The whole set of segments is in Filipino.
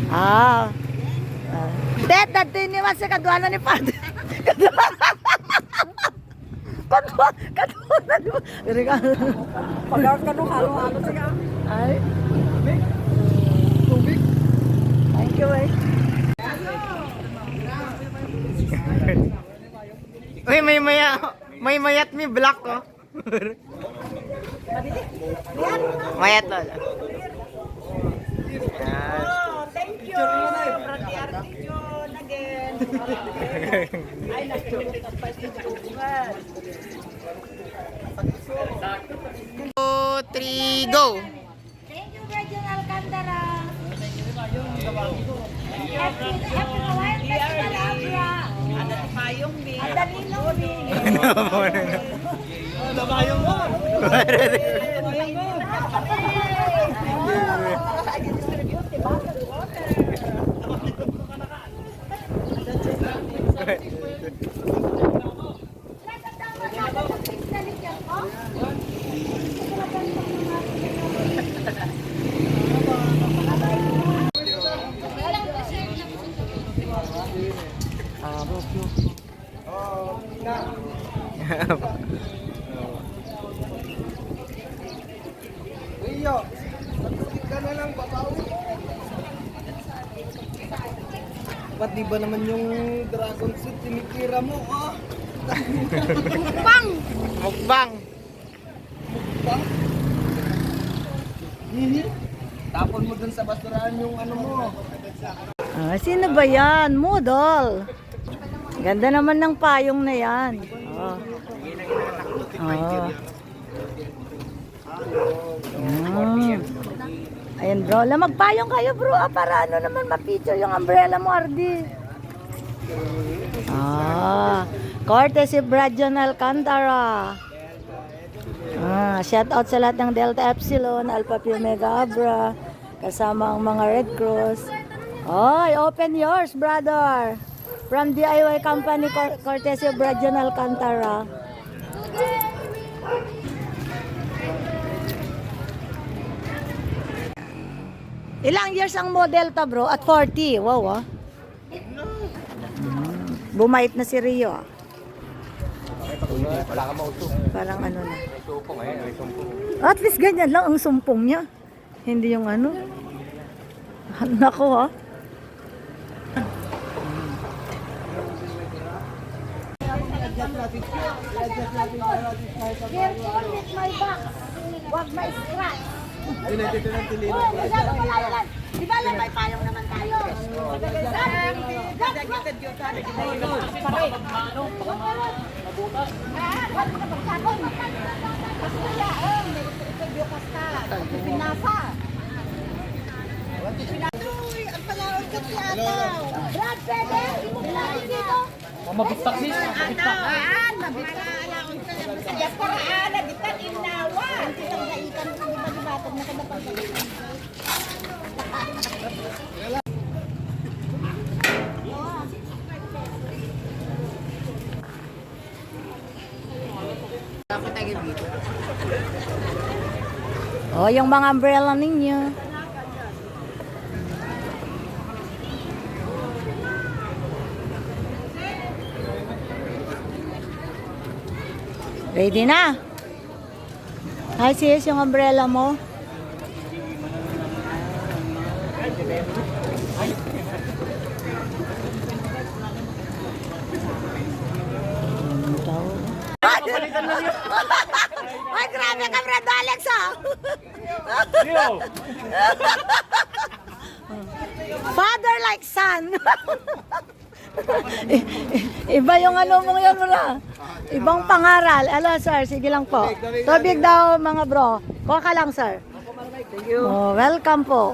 Ah. Det, dati ni Mas kadwa na ni Padre. Kadwa na ni Padre. Pag-out ka nung halo-halo siya. Ay. Tubig. Thank you, eh. Uy, may mayat mi black ko. Mayat lola. Thank you. Brati Arti John again. Ay, nag-chocolate ang pa si John. 2, 3, go! Thank you, Virgin Alcantara. Happy Hawaiian Festival, Abra. Ada si Payong din. Ada Ninong din. Ada Payong mo. Iyo, matulog ka na lang, babawi. Ba't di ba naman yung dragon suit tinitira mo, ah? Mukbang! Bang? Hihi? Tapon mo dun sa basurahan yung ano mo. Ah, sino ba yan? Model. Ganda naman ng payong na yan. Oh. Oh. Ayan bro, magpayong kayo bro para ano naman ma-picture yung umbrella mo, Ardi. Courtesy Bradion Alcantara. Shout out sa lahat ng Delta Epsilon, Alpha Pi Omega Abra, kasama ang mga Red Cross. Oy, open yours, brother. From DIY company, courtesy Bradion Alcantara. Ilang years ang model ta bro? At 40. Wow, ah. Bumait na si Rio. Ah. Wala ka mausok. Parang ano na. May sumpong, eh. May sumpong. At least ganyan lang ang sumpong niya. Hindi yung ano. Nako, ha. Careful with my box. Huwag may scratch. Ay, nandito ng tilino. Oh, masyado malayo lang. Di ba lang may payong naman tayo? Brad, pwede? Imuglayin dito. Mabigtak sis. Ataan, mabigtaan. Kaya paraan, nabitan inawa. Kitang naitan ko, di ba di batag na kadapag Oh, yung mga umbrella ninyo. Ready na? Hi sis, yung umbrella mo. Ay, grabe ka, Brad Alex, ha? Father like son. Iba yung ano mong yun na. Ibang pangaral. Hello, sir. Sige lang po. Tubig daw, mga bro. Kuha ka lang, sir. Thank you. Oh, welcome po.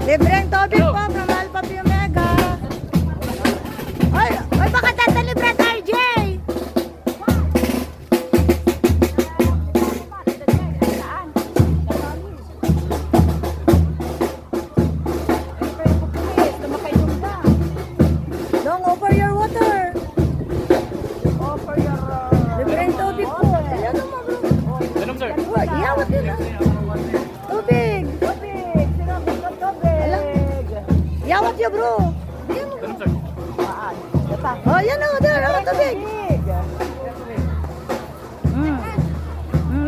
Libreng tubig po from Alpha Pi Omega. Ay, baka tatalibre RJ. Don't over your water. Libreng tubig po. Ayan naman, bro. Sir. Iyawat yun, ah. bro. Bigyan mo. Oh, yan o, there, oh, tubig.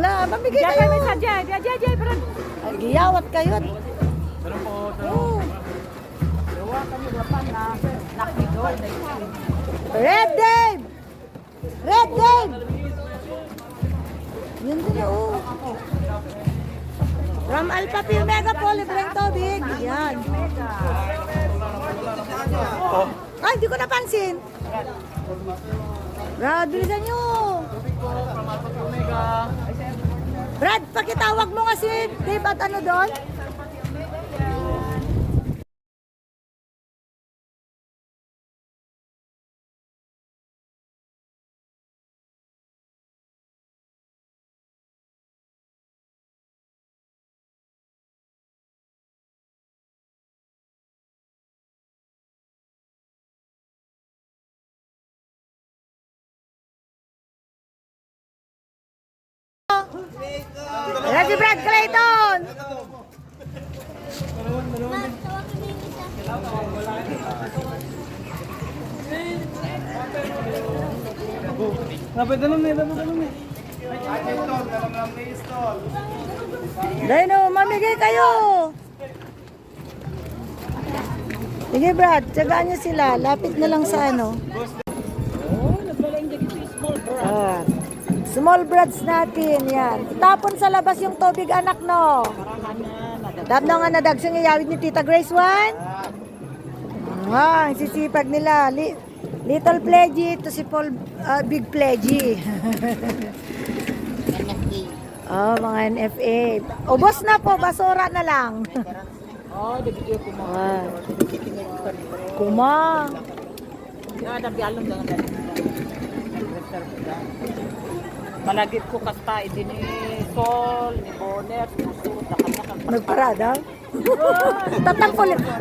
La, mamigay kayo. Jay, Brad. Ay, giyawat kayo. Oh. Red Dave! Red Dave! Yan din oh. From Alpha Pi Omega po, libreng tubig. Yan. Ay, hindi ko napansin. Brad, bilisan nyo. Brad, pakitawag mo nga si Dave at ano doon? Ready, Brad Clayton! Dapat dalam nih. Dino, mamigay kayo! Sige, Brad, tsagaan niyo sila. Lapit na lang sa ano. Ah, small brads natin, yan. Tapon sa labas yung tubig, anak, no? Tap na nga nadagsang iyawid ni Tita Grace, one. Ang sisipag nila. Little Pledgy, to si Paul, Big Pledgy. Oh, mga NFA. Ubos na po, basura na lang. Oh, dagiti ko mo. Ah. Kuma. Nabi alam dengan dari. Malagit ko kasta idi ni Sol, ni Bonner, susurot na kanta. Nagparada?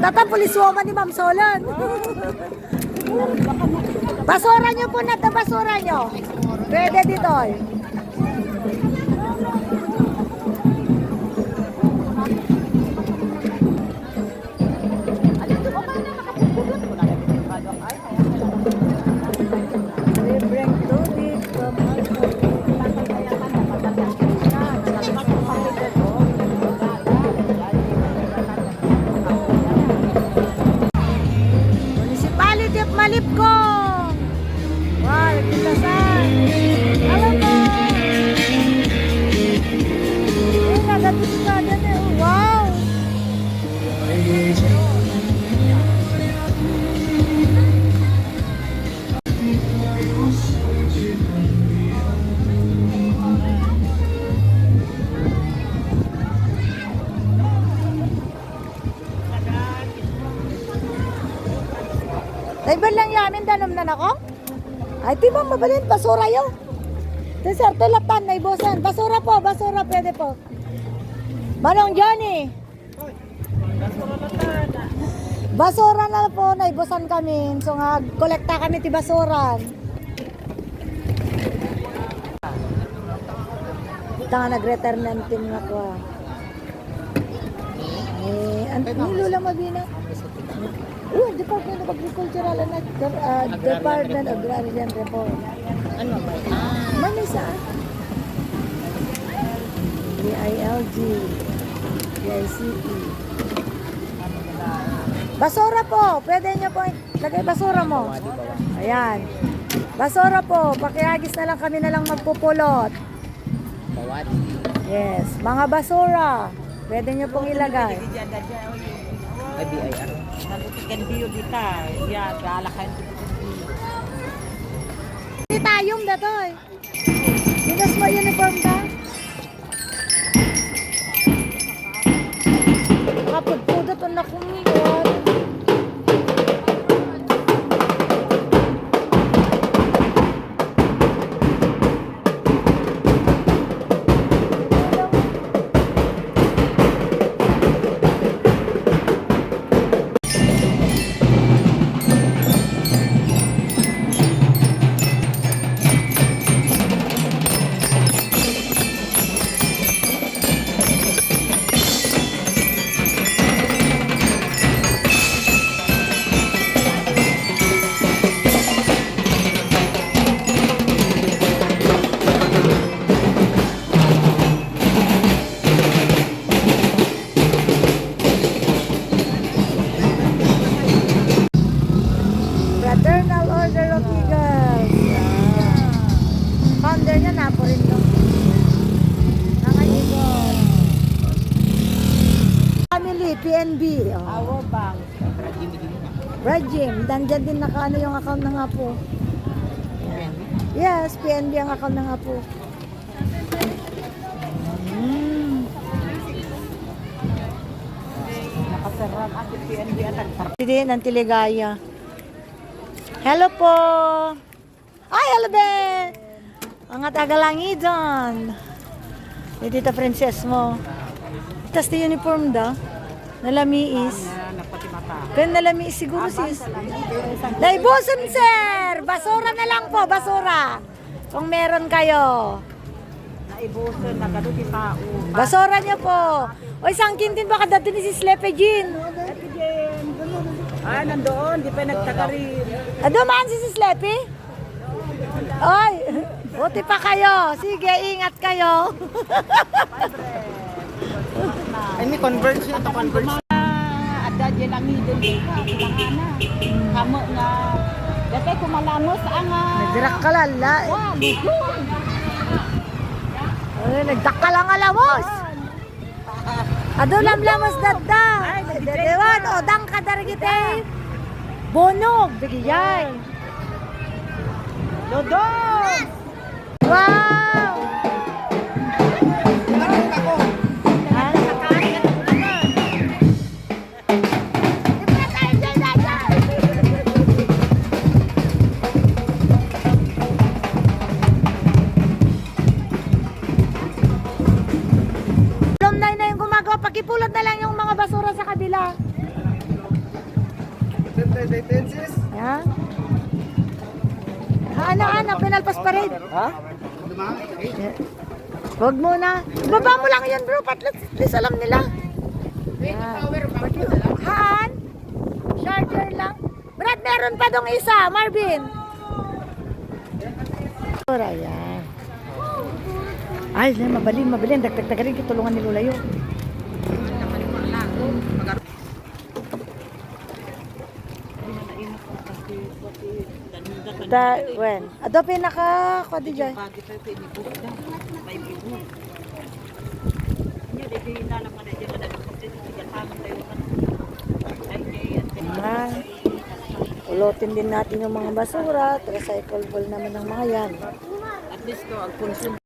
Tatang pulis woman ni Ma'am Solan. Basura nyo po na ito, basura nyo. Pwede dito. Libreng tubig from Municipality of Malipcong. Wow, nagkilasan. Alam mo. Ay, nagatis ka dyan eh. Wow. Ay, ba lang yamin danom na nako? Ay, di ba mabalin? Basura yun. Di sir, tilatan na ibosan. Basura po, basura pwede po. Manong Johnny. Basura na po, naibosan kami. So nga, kolekta kami ti basuran. Ito nga nag-return ng team na ko. Nilula mabina. Department of Agricultural and Department of Agrarian Reform. Ano ba? Manisa. DILG. DICE. Basura po. Pwede nyo po lagay basura mo. Ayan. Basura po. Pakiagis na lang kami na lang magpupulot. Yes. Mga basura. Pwede nyo pong ilagay. BIR. Nalutikan biyo dita. Ya, galakan. Hindi tayong datoy. Binas mo uniform ka? Kapag-pudot ang nakumiwan. PNB. Oh. Our bank. Brad Jim, nandyan din nakaano yung account ng Apo. Yes, PNB ang account ng Apo. Nakasaran ang PNB at ang Hindi, ng Tiligaya. Hello po! Ay, hello be! Mga tagalangidan. Yung tita princess mo. Tapos the uniform da. Nalamiis. napatimata. Kaya nalamiis siguro sis. Naibuson sir! Basura na lang po, basura. Kung meron kayo. Naibuson na gano'n di tao. Basura niyo po. Oy, sangkin din baka dati ni si Slepe Jean. Ah, nandoon, di pa nagtaga rin. Dumaan si Slepe? Oy, buti pa kayo. Sige, ingat kayo. Ay, may converge na to, converge. Ada dyan ang idol dito. Langana. Kamo nga. Dati kumalamos ang... Nagdirak ka lala. Wah, lutong. Ay, nagdakal ang alamos. Ado lamlamos dadda. Dewan, odang kadargite. Bonog, bigyan. Dodong! Wow! Alumni na yung gumagawa, pakipulot na lang yung mga basura sa kabila. Sis? Yan. Ana, pinalpas pa rin. Ha? Huwag muna. Ibaba mo lang yan bro, at least alam nila. Haan? Charger lang. Brad, meron pa dong isa, Marvin. Yan. Ay, mabalin. Dagdag-dagarin kitulungan ni Lula yun. When? Ado pinaka kwadi dyan. Ayan. Ulotin din natin yung mga basura. Tricycle naman ng mga yan. At least to, ang consume